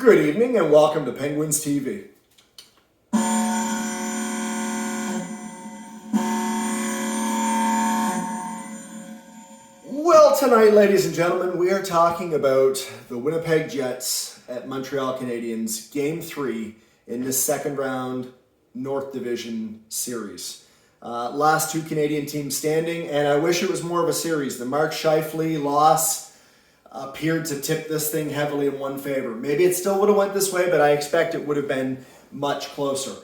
Good evening and welcome to Penguins TV. Well, tonight, ladies and gentlemen, we are talking about the Winnipeg Jets at Montreal Canadiens, Game 3 in the second round North Division series. Last two Canadian teams standing, and I wish it was more of a series. The Mark Scheifele loss appeared to tip this thing heavily in one favor. Maybe it still would have went this way, but I expect it would have been much closer.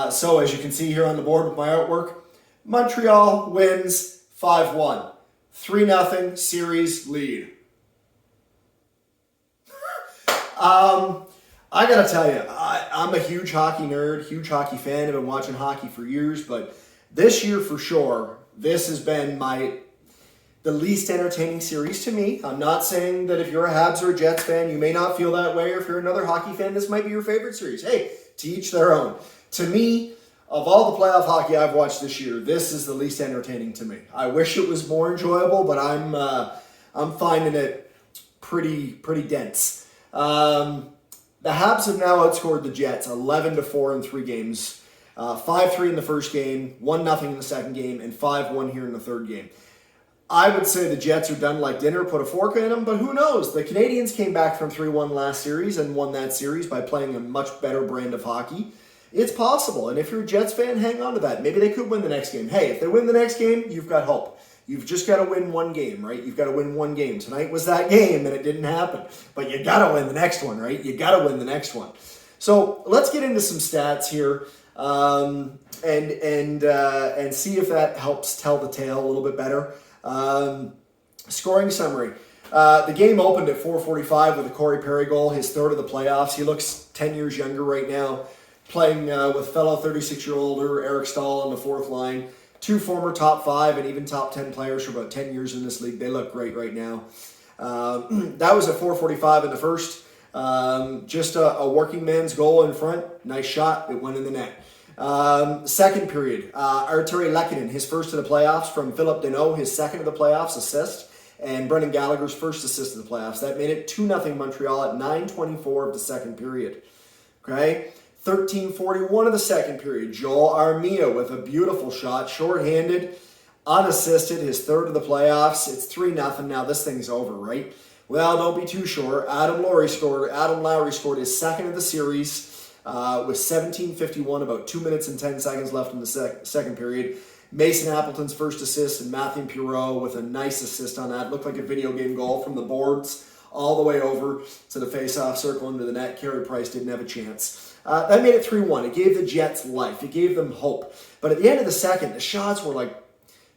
So as you can see here on the board with my artwork, Montreal wins 5-1. 3-0 series lead. I gotta tell you, I'm a huge hockey nerd, huge hockey fan. I've been watching hockey for years, but this year for sure, this has been the least entertaining series to me. I'm not saying that if you're a Habs or a Jets fan, you may not feel that way, or if you're another hockey fan, this might be your favorite series. Hey, to each their own. To me, of all the playoff hockey I've watched this year, this is the least entertaining to me. I wish it was more enjoyable, but I'm finding it pretty dense. The Habs have now outscored the Jets 11-4 in 3 games. 5-3 in the first game, 1-0 in the second game, and 5-1 here in the third game. I would say the Jets are done like dinner, put a fork in them, but who knows? The Canadiens came back from 3-1 last series and won that series by playing a much better brand of hockey. It's possible, and if you're a Jets fan, hang on to that. Maybe they could win the next game. Hey, if they win the next game, you've got hope. You've just got to win one game, right? You've got to win one game. Tonight was that game, and it didn't happen. But you got to win the next one, right? You got to win the next one. So let's get into some stats here and see if that helps tell the tale a little bit better. Scoring summary. The game opened at 4:45 with a Corey Perry goal, his third of the playoffs. He looks 10 years younger right now, playing with fellow 36-year-older Eric Stahl on the fourth line. 2 former top 5 and even top 10 players for about 10 years in this league. They look great right now. That was at 4:45 in the first. Just a working man's goal in front. Nice shot. It went in the net. Second period, Arturi Lehkonen, his first of the playoffs from Philip Deneau, his second of the playoffs assist, and Brendan Gallagher's first assist of the playoffs. That made it 2-0 Montreal at 9:24 of the second period. Okay, 13:41 of the second period, Joel Armia with a beautiful shot, shorthanded, unassisted, his third of the playoffs. It's 3-0. Now this thing's over, right? Well, don't be too sure. Adam Lowry scored his second of the series. With 17:51, about 2 minutes and 10 seconds left in the second period. Mason Appleton's first assist and Matthew Perreault with a nice assist on that. Looked like a video game goal from the boards all the way over to the face-off circle into the net. Carey Price didn't have a chance. That made it 3-1. It gave the Jets life. It gave them hope. But at the end of the second, the shots were like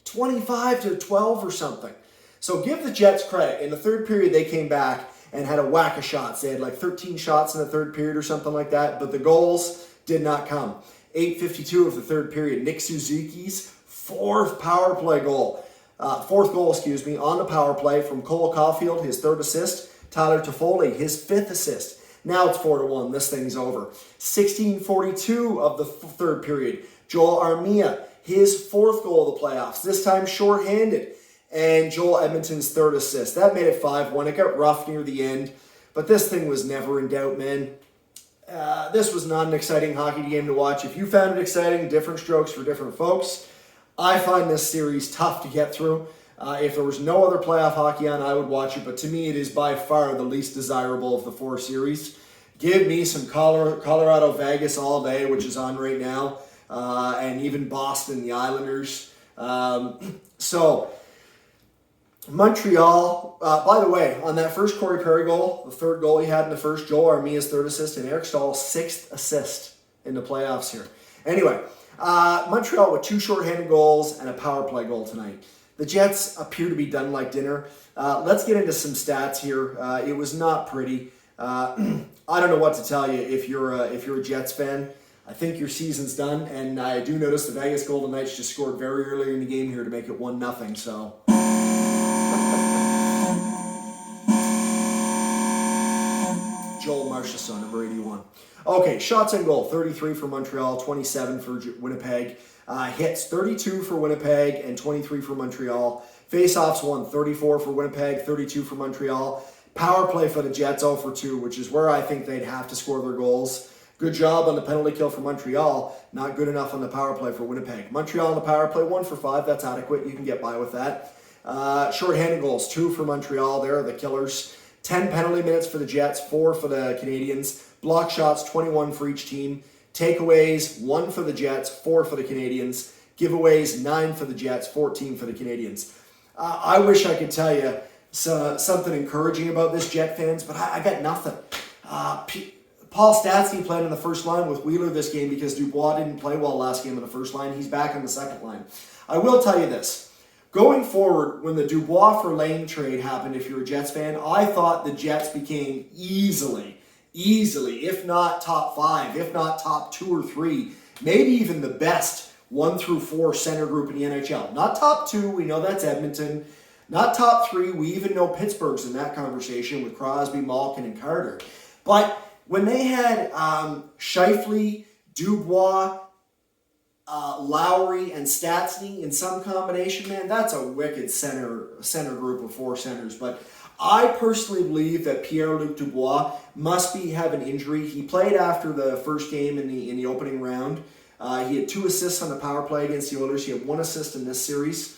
25-12 or something. So give the Jets credit. In the third period, they came back and had a whack of shots. They had like 13 shots in the third period or something like that, but the goals did not come. 8:52 of the third period, Nick Suzuki's fourth goal, on the power play from Cole Caulfield, his third assist. Tyler Toffoli, his fifth assist. Now it's 4-1. This thing's over. 16:42 of the third period, Joel Armia, his fourth goal of the playoffs, this time shorthanded. And Joel Edmonton's third assist. That made it 5-1. It got rough near the end, but this thing was never in doubt, man. This was not an exciting hockey game to watch. If you found it exciting, different strokes for different folks. I find this series tough to get through. If there was no other playoff hockey on, I would watch it, but to me, it is by far the least desirable of the 4 series. Give me some Colorado Vegas all day, which is on right now, and even Boston, the Islanders. Montreal, by the way, on that first Corey Perry goal, the third goal he had in the first, Joel Armia's third assist, and Eric Stahl's 6th assist in the playoffs here. Anyway, Montreal with 2 shorthanded goals and a power play goal tonight. The Jets appear to be done like dinner. Let's get into some stats here. It was not pretty. I don't know what to tell you if you're a Jets fan. I think your season's done, and I do notice the Vegas Golden Knights just scored very early in the game here to make it 1-0, so... Joel Marchessault, number 81. Okay, shots on goal, 33 for Montreal, 27 for Winnipeg. Hits, 32 for Winnipeg and 23 for Montreal. Face-offs won, 34 for Winnipeg, 32 for Montreal. Power play for the Jets 0 for 2, which is where I think they'd have to score their goals. Good job on the penalty kill for Montreal. Not good enough on the power play for Winnipeg. Montreal on the power play, 1 for 5. That's adequate. You can get by with that. Short-handed goals, 2 for Montreal. They're the killers. 10 penalty minutes for the Jets, 4 for the Canadiens. Block shots, 21 for each team. Takeaways, 1 for the Jets, 4 for the Canadiens. Giveaways, 9 for the Jets, 14 for the Canadiens. I wish I could tell you something encouraging about this, Jet fans, but I got nothing. Paul Stastny played in the first line with Wheeler this game because Dubois didn't play well last game in the first line. He's back in the second line. I will tell you this. Going forward, when the Dubois for Lane trade happened, if you're a Jets fan, I thought the Jets became easily, if not top 5, if not top 2 or 3, maybe even the best 1 through 4 center group in the NHL. Not top 2, we know that's Edmonton. Not top 3, we even know Pittsburgh's in that conversation with Crosby, Malkin, and Carter. But when they had Scheifele, Dubois, Lowry, and Stastny in some combination, man, that's a wicked center group of 4 centers. But I personally believe that Pierre-Luc Dubois must have an injury. He played after the first game in the opening round. He had 2 assists on the power play against the Oilers. He had 1 assist in this series.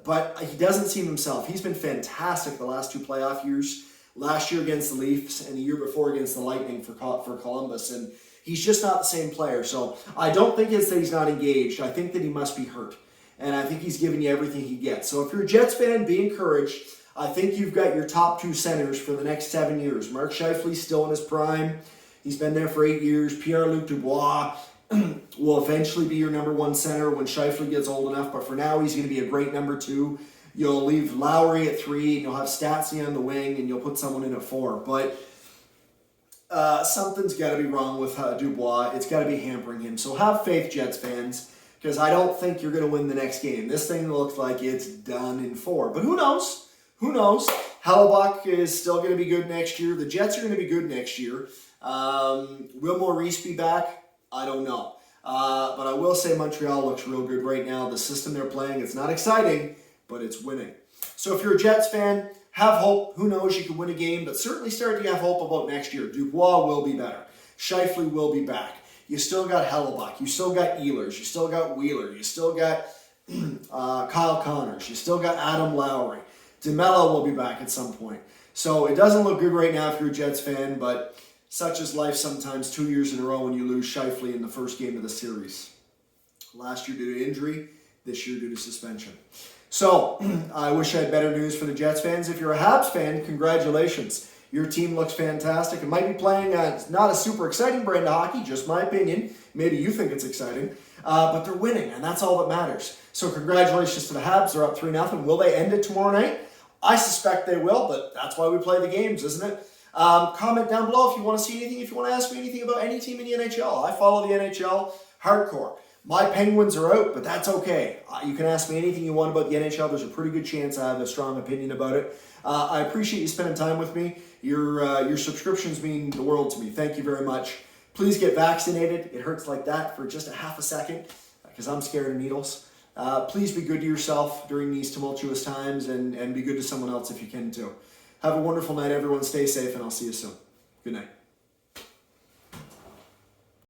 But he doesn't seem himself. He's been fantastic the last 2 playoff years. Last year against the Leafs and the year before against the Lightning for Columbus. And he's just not the same player. So I don't think it's that he's not engaged. I think that he must be hurt. And I think he's giving you everything he gets. So if you're a Jets fan, be encouraged. I think you've got your top 2 centers for the next 7 years. Mark Scheifele's still in his prime. He's been there for 8 years. Pierre-Luc Dubois will eventually be your number 1 center when Scheifele gets old enough. But for now, he's going to be a great number 2. You'll leave Lowry at 3, and you'll have Stastny on the wing, and you'll put someone in at 4. But something's got to be wrong with Dubois. It's got to be hampering him. So have faith, Jets fans, because I don't think you're going to win the next game. This thing looks like it's done in 4. But who knows? Who knows? Hellebuck is still going to be good next year. The Jets are going to be good next year. Will Maurice be back? I don't know. But I will say Montreal looks real good right now. The system they're playing, it's not exciting, but it's winning. So if you're a Jets fan, have hope. Who knows, you could win a game, but certainly start to have hope about next year. Dubois will be better. Scheifele will be back. You still got Hellebuck. You still got Ehlers. You still got Wheeler. You still got Kyle Connors. You still got Adam Lowry. DeMello will be back at some point. So it doesn't look good right now if you're a Jets fan, but such is life sometimes. 2 years in a row when you lose Scheifele in the first game of the series. Last year due to injury, this year due to suspension. So, I wish I had better news for the Jets fans. If you're a Habs fan, congratulations. Your team looks fantastic. It might be playing not a super exciting brand of hockey, just my opinion. Maybe you think it's exciting. But they're winning, and that's all that matters. So, congratulations to the Habs. They're up 3-0. Will they end it tomorrow night? I suspect they will, but that's why we play the games, isn't it? Comment down below if you want to see anything, if you want to ask me anything about any team in the NHL. I follow the NHL hardcore. My Penguins are out, but that's okay. You can ask me anything you want about the NHL. There's a pretty good chance I have a strong opinion about it. I appreciate you spending time with me. Your subscriptions mean the world to me. Thank you very much. Please get vaccinated. It hurts like that for just a half a second because I'm scared of needles. Please be good to yourself during these tumultuous times and be good to someone else if you can too. Have a wonderful night, everyone. Stay safe, and I'll see you soon. Good night.